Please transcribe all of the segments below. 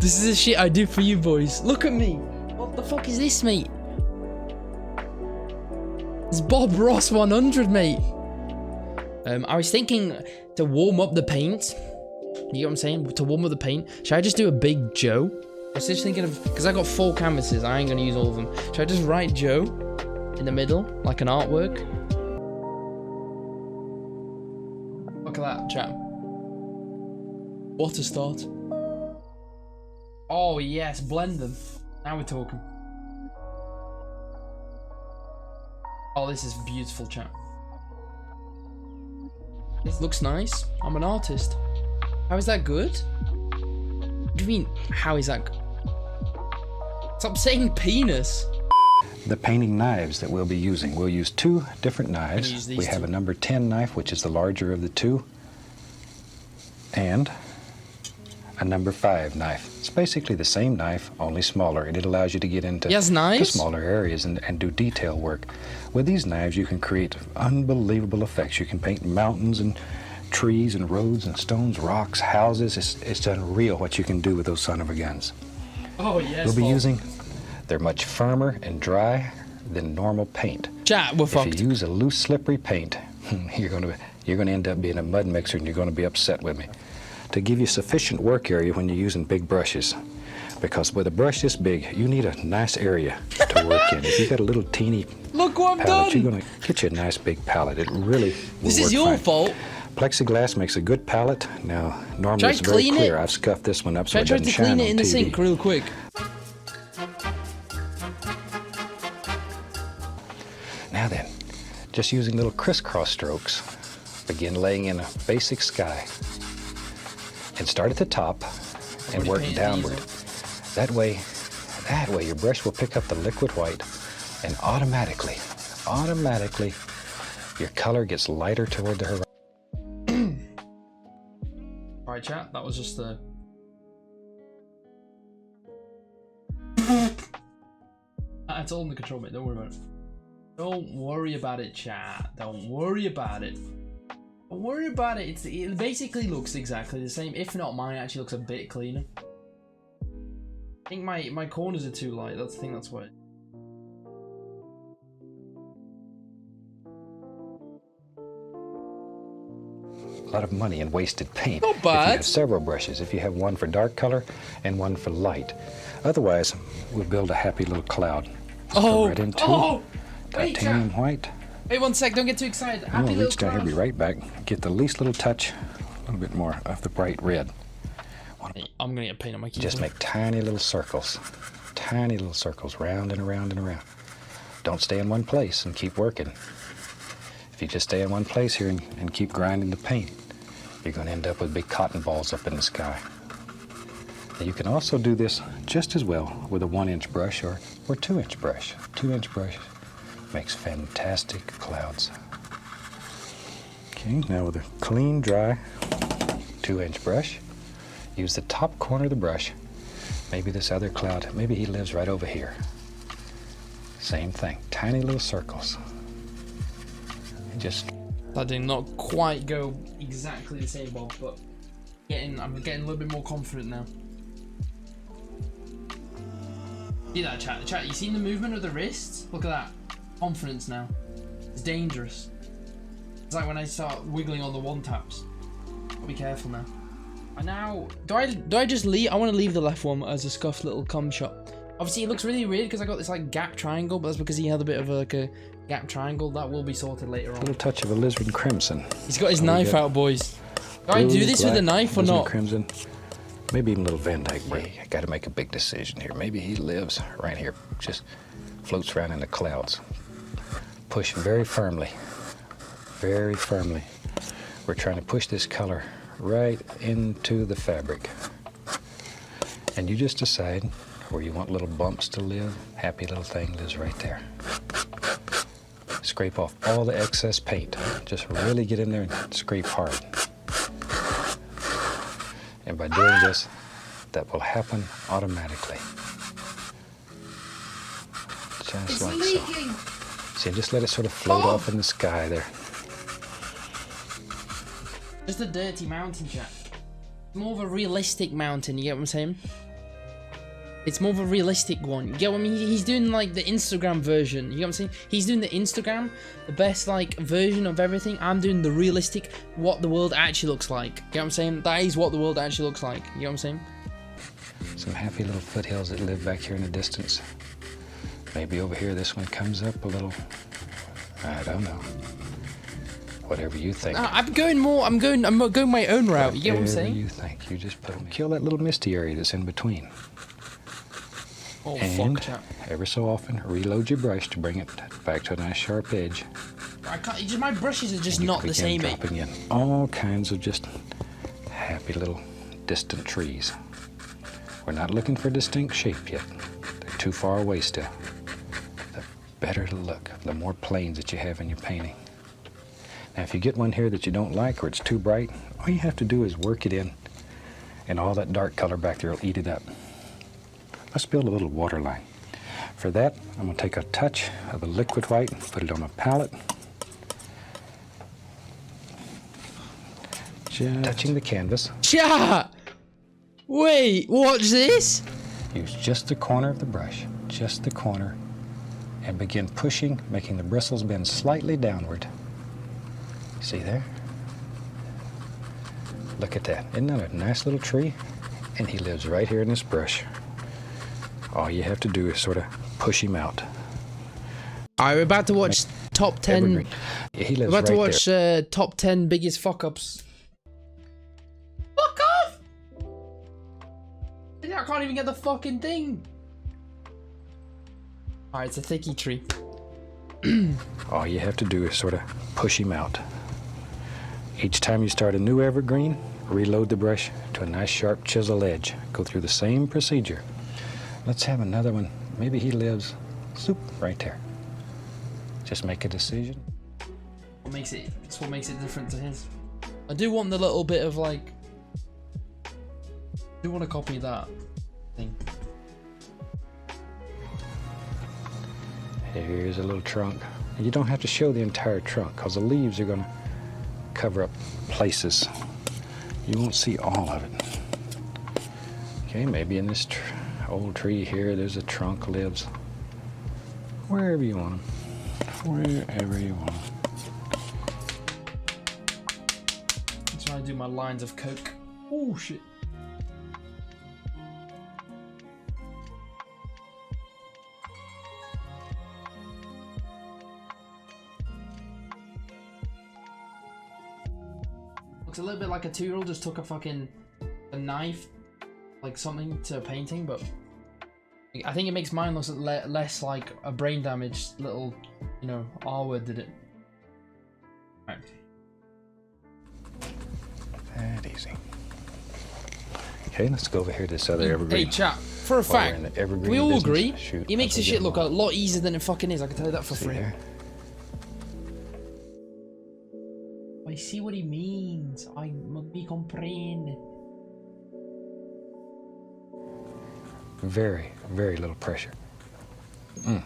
This is the shit I do for you boys. Look at me. What the fuck is this, mate? It's BOBROSCO100, mate. I was thinking to warm up the paint. You get what I'm saying? To warm up the paint. Should I just do a big Joe? I was just thinking of, because I got 4 canvases. I ain't gonna use all of them. Should I just write Joe in the middle, like an artwork? Look at that, chap. What a start. Oh yes, blend them. Now we're talking. Oh, this is beautiful, chat. This looks nice. I'm an artist. How is that good? What do you mean, how is that good? Stop saying penis. The painting knives that we'll be using. We'll use 2 different knives. We have a number 10 knife, which is the larger of the 2, and a number 5 knife. It's basically the same knife, only smaller, and it allows you to get into smaller areas and do detail work. With these knives, you can create unbelievable effects. You can paint mountains and trees and roads and stones, rocks, houses. It's unreal what you can do with those son of a guns. Oh yes. We'll be using, they're much firmer and dry than normal paint. Chat, we're fucked. If you use a loose, slippery paint, you're gonna end up being a mud mixer, and you're gonna be upset with me. To give you sufficient work area when you're using big brushes, because with a brush this big, you need a nice area to work in. If you got a little teeny Look what I've palette, done. you're gonna get you a nice big palette. It really will This is work your fine. fault. Plexiglass makes a good palette. Now, normally it's very clear. I've scuffed this one up so it doesn't shine on TV. Try to clean it in the sink real quick. Now then, just using little crisscross strokes, begin laying in a basic sky. And start at the top and work downward. That way your brush will pick up the liquid white, and automatically, your color gets lighter toward the horizon. Alright chat, that was just the... It's all in the control, mate, don't worry about it. Don't worry about it, chat. Don't worry about it. Don't worry about it. It basically looks exactly the same. If not, mine actually looks a bit cleaner. I think my corners are too light. That's the thing. That's why. A lot of money in wasted paint. Not bad. If you have several brushes, if you have one for dark color and one for light. Otherwise, we'll build a happy little cloud. Oh, right into titanium white. Wait 1 sec, don't get too excited. I'm gonna reach down here, be right back. Get the least little touch, a little bit more of the bright red. Hey, I'm gonna get paint on my keyboard. Just make tiny little circles, round and around and around. Don't stay in one place and keep working. If you just stay in one place here and keep grinding the paint, you're gonna end up with big cotton balls up in the sky. Now you can also do this just as well with a 1-inch brush or 2-inch brush. 2-inch brush makes fantastic clouds. Okay, now with a clean, dry 2-inch brush, use the top corner of the brush. Maybe this other cloud, maybe he lives right over here. Same thing, tiny little circles. And just... That did not quite go exactly the same, Bob, but I'm getting a little bit more confident now. See that, chat? Chat, you seen the movement of the wrists? Look at that. Confidence now. It's dangerous. It's like when I start wiggling on the 1-taps. Be careful now. And now, do I just leave? I want to leave the left one as a scuffed little cum shot. Obviously, it looks really weird because I got this like gap triangle, but that's because he had a bit of like a gap triangle. That will be sorted later on. A little touch of alizarin crimson. He's got his knife out, boys. Do I do this with a knife or not? Crimson. Maybe even a little Van Dyke gray. I got to make a big decision here. Maybe he lives right here, just floats around in the clouds. Push very firmly, very firmly. We're trying to push this color right into the fabric. And you just decide where you want little bumps to live. Happy little thing lives right there. Scrape off all the excess paint. Just really get in there and scrape hard. And by doing this, that will happen automatically. Just like so. See, just let it sort of float off in the sky there. Just a dirty mountain, chat. More of a realistic mountain, you get what I'm saying? It's more of a realistic one. You get what I mean? He's doing like the Instagram version. You get what I'm saying? He's doing the Instagram, the best like version of everything. I'm doing the realistic, what the world actually looks like. You get what I'm saying? That is what the world actually looks like. You get what I'm saying? Some happy little foothills that live back here in the distance. Maybe over here this one comes up a little. I don't know. Whatever you think. I'm going my own route. You get what I'm saying? Whatever you think. You just put them. Kill that little misty area that's in between. Oh, And fuck, chat. every so often, reload your brush to bring it back to a nice sharp edge. I can't, my brushes are just You not the begin same. dropping in all kinds of just happy little distant trees. We're not looking for distinct shape yet. They're too far away still. The better the look, the more planes that you have in your painting. Now, if you get one here that you don't like or it's too bright, all you have to do is work it in, and all that dark color back there will eat it up. Let's build a little water line. For that, I'm going to take a touch of the liquid white and put it on a palette. Just touching the canvas. Chat! Wait, watch this? Use just the corner of the brush, just the corner, and begin pushing, making the bristles bend slightly downward. See there? Look at that. Isn't that a nice little tree? And he lives right here in this brush. All you have to do is sort of push him out. Alright, we're about to watch top 10. Evergreen. Yeah, he lives We're about to right watch there. top 10 biggest fuck ups. Fuck off! I can't even get the fucking thing. Alright, it's a thicky tree. All you have to do is sort of push him out. Each time you start a new evergreen, reload the brush to a nice sharp chisel edge. Go through the same procedure. Let's have another one. Maybe he lives right there. Just make a decision. It's what makes it different to his. I do want the little bit of like. I do want to copy that thing. Here's a little trunk. You don't have to show the entire trunk because the leaves are going to cover up places. You won't see all of it. Okay, maybe in this old tree here, there's a trunk lives. Wherever you want them. Wherever you want them. I'm trying to do my lines of coke. Oh shit. Looks a little bit like a 2-year-old just took a knife, like something to a painting, but I think it makes mine look less like a brain damaged little, you know, R-word did it. Right. That easy. Okay, let's go over here to this other evergreen. Hey chat, for a While we're fact, in the evergreen we all business, agree, shoot, he makes I'll his get shit them look a all. lot easier than it fucking is, I can tell you that for See free. there? I see what he means, I me comprende. Very, very little pressure. Isn't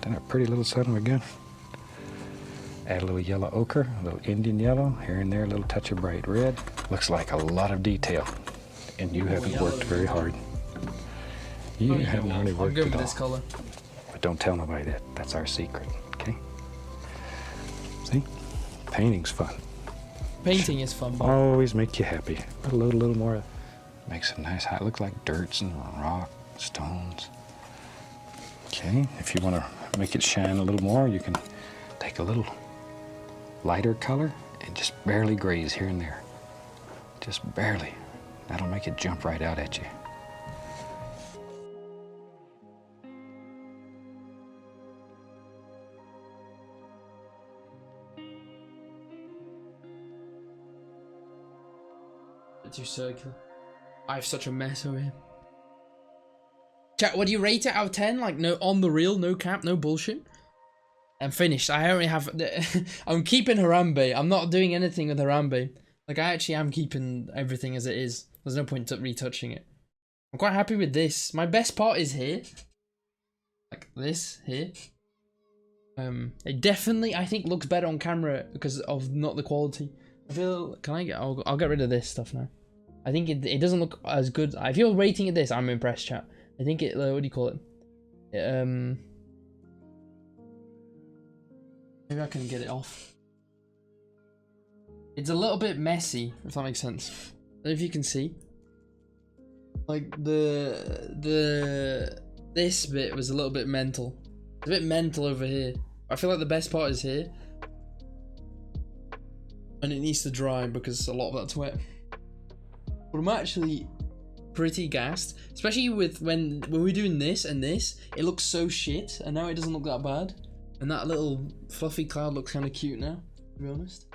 that a pretty little son of a gun? Add a little yellow ochre, a little Indian yellow, here and there a little touch of bright red. Looks like a lot of detail, and you haven't worked very hard. You haven't really I'll worked go at with all. this color. But don't tell nobody that. That's our secret, okay? See? Painting's fun. Painting is fun, but Always make you happy. Put a little more. Makes it nice. It looks like dirts and rock, stones. Okay, if you want to make it shine a little more, you can take a little lighter color and just barely graze here and there. Just barely. That'll make it jump right out at you. too circular. I have such a mess over here. Chat, what do you rate it out of 10? Like, no, on the real, no cap, no bullshit. I'm finished. I only have... I'm keeping Harambe. I'm not doing anything with Harambe. Like, I actually am keeping everything as it is. There's no point to retouching it. I'm quite happy with this. My best part is here. Like, this, here. It definitely, I think, looks better on camera because of not the quality. I feel... Can I get... I'll get rid of this stuff now. I think it doesn't look as good. If you're rating it this, I'm impressed, chat. I think it, what do you call it? Maybe I can get it off. It's a little bit messy, if that makes sense. I don't know if you can see. Like this bit was a little bit mental. It's a bit mental over here. I feel like the best part is here. And it needs to dry because a lot of that's wet. But I'm actually pretty gassed. Especially with when we're doing this and this, it looks so shit, and now it doesn't look that bad. And that little fluffy cloud looks kind of cute now, to be honest.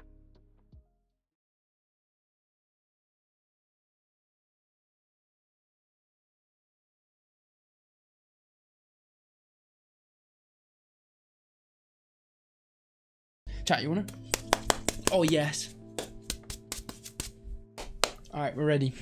Chat, you wanna? Oh yes. Alright, we're ready.